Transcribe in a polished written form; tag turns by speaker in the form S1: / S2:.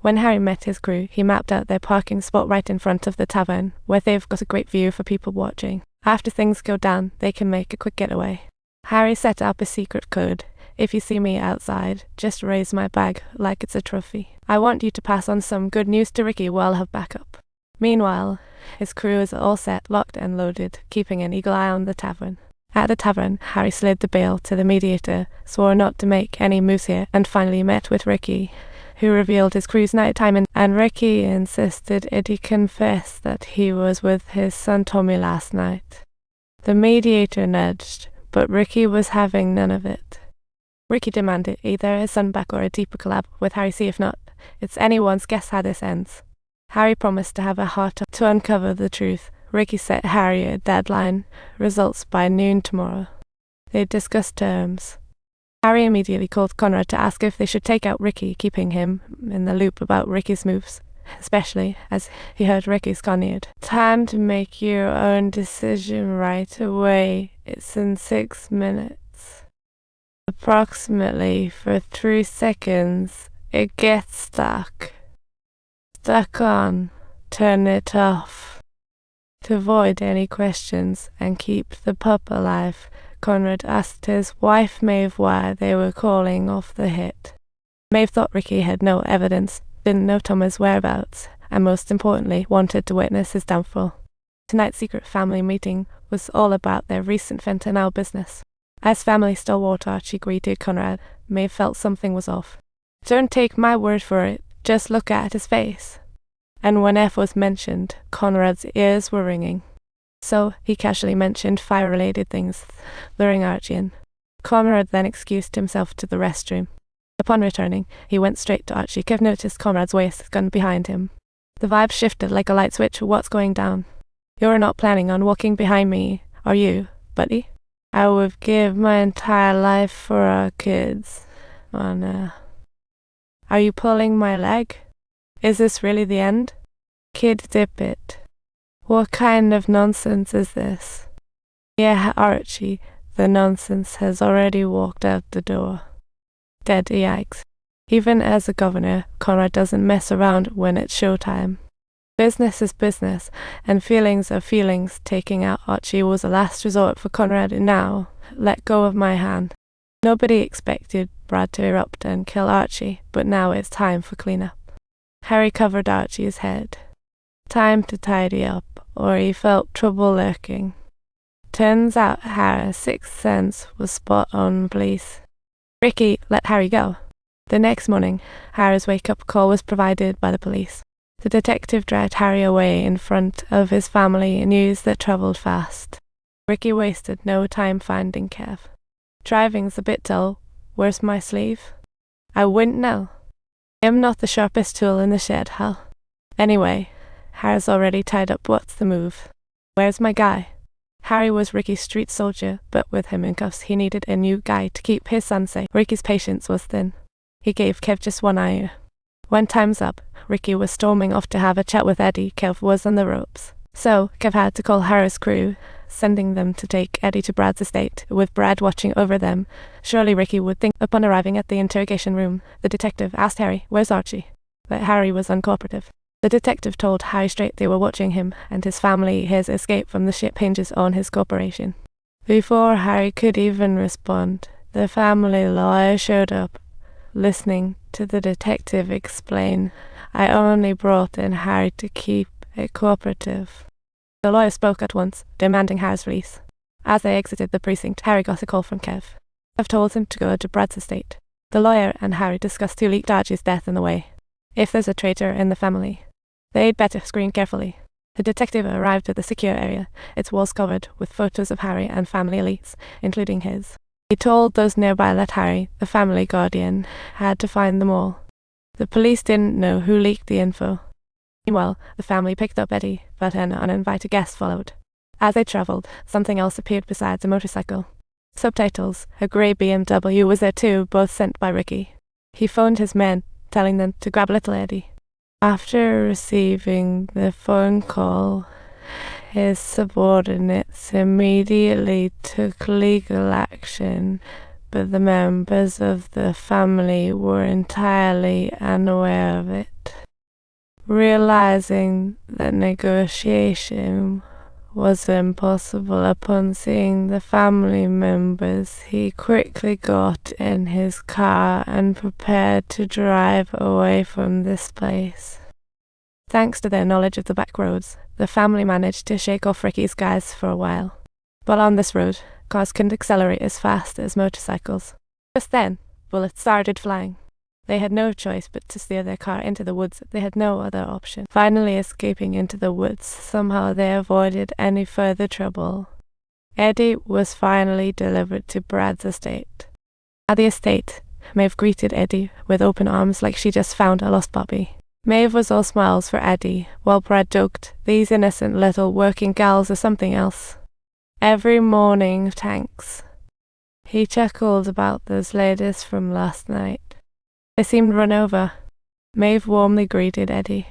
S1: When Harry met his crew, he mapped out their parking spot right in front of the tavern, where they've got a great view for people watching. After things go down, they can make a quick getaway. Harry set up a secret code. If you see me outside, just raise my bag like it's a trophy. I want you to pass on some good news to Ricky while I have backup. Meanwhile, his crew is all set, locked and loaded, keeping an eagle eye on the tavern. At the tavern, Harry slid the bail to the mediator, swore not to make any moves here, and finally met with Ricky, who revealed his crew's nighttime, and Ricky insisted Eddie confess that he was with his son Tommy last night. The mediator nudged, but Ricky was having none of it. Ricky demanded either his son back or a deeper collab with Harry. See, if not, it's anyone's guess how this ends. Harry promised to have a heart to uncover the truth. Ricky set Harry a deadline, results by noon tomorrow. They discussed terms. Harry immediately called Conrad to ask if they should take out Ricky, keeping him in the loop about Ricky's moves, especially as he heard Ricky sconeered. Time to make your own decision right away. It's in 6 minutes. Approximately for 3 seconds, it gets stuck. Stuck on. Turn it off. To avoid any questions and keep the pup alive, Conrad asked his wife Maeve why they were calling off the hit. Maeve thought Ricky had no evidence, didn't know Thomas' whereabouts, and most importantly, wanted to witness his downfall. Tonight's secret family meeting was all about their recent fentanyl business. As family stalwart Archie greeted Conrad, Maeve felt something was off. Don't take my word for it, just look at his face. And when F was mentioned, Conrad's ears were ringing. So he casually mentioned fire-related things, luring Archie in. Conrad then excused himself to the restroom. Upon returning, he went straight to Archie. Kev noticed Conrad's waist gun behind him. The vibe shifted like a light switch. What's going down? You're not planning on walking behind me, are you, buddy? I would give my entire life for our kids. Oh no. Are you pulling my leg? Is this really the end? Kid, dip it. What kind of nonsense is this? Yeah, Archie, the nonsense has already walked out the door. Dead yikes. Even as a governor, Conrad doesn't mess around when it's showtime. Business is business, and feelings are feelings. Taking out Archie was a last resort for Conrad, and now, let go of my hand. Nobody expected Brad to erupt and kill Archie, but now it's time for cleanup. Harry covered Archie's head. Time to tidy up, or he felt trouble lurking. Turns out Harry's sixth sense was spot on, please. Ricky let Harry go. The next morning, Harry's wake-up call was provided by the police. The detective dragged Harry away in front of his family, news that travelled fast. Ricky wasted no time finding Kev. Driving's a bit dull. Where's my sleeve? I wouldn't know. I'm not the sharpest tool in the shed, Hal. Anyway, Harry's already tied up. What's the move? Where's my guy? Harry was Ricky's street soldier, but with him in cuffs he needed a new guy to keep his son safe. Ricky's patience was thin. He gave Kev just one eye. When time's up, Ricky was storming off to have a chat with Eddie. Kev was on the ropes. So, Kev had to call Harry's crew, sending them to take Eddie to Brad's estate, with Brad watching over them. Surely Ricky would think. Upon arriving at the interrogation room, the detective asked Harry, "Where's Archie?" But Harry was uncooperative. The detective told Harry straight they were watching him and his family. His escape from the ship hinges on his cooperation. Before Harry could even respond, the family lawyer showed up. Listening to the detective explain, "I only brought in Harry to keep it cooperative." The lawyer spoke at once, demanding Harry's release. As they exited the precinct, Harry got a call from Kev. Kev told him to go to Brad's estate. The lawyer and Harry discussed who leaked Archie's death in the way. If there's a traitor in the family, they'd better screen carefully. The detective arrived at the secure area, its walls covered with photos of Harry and family elites, including his. He told those nearby that Harry, the family guardian, had to find them all. The police didn't know who leaked the info. Meanwhile, the family picked up Eddie, but an uninvited guest followed. As they travelled, something else appeared besides a motorcycle. Subtitles, a grey BMW was there too, both sent by Ricky. He phoned his men, telling them to grab little Eddie. After receiving the phone call, his subordinates immediately took legal action, but the members of the family were entirely unaware of it. Realizing that negotiation was impossible upon seeing the family members, he quickly got in his car and prepared to drive away from this place. Thanks to their knowledge of the back roads, the family managed to shake off Ricky's guys for a while. But on this road, cars couldn't accelerate as fast as motorcycles. Just then, bullets started flying. They had no choice but to steer their car into the woods. They had no other option. Finally escaping into the woods, somehow they avoided any further trouble. Eddie was finally delivered to Brad's estate. At the estate, Maeve greeted Eddie with open arms like she just found a lost puppy. Maeve was all smiles for Eddie, while Brad joked, "These innocent little working gals are something else." Every morning, thanks. He chuckled about those ladies from last night. They seemed run over. Maeve warmly greeted Eddie.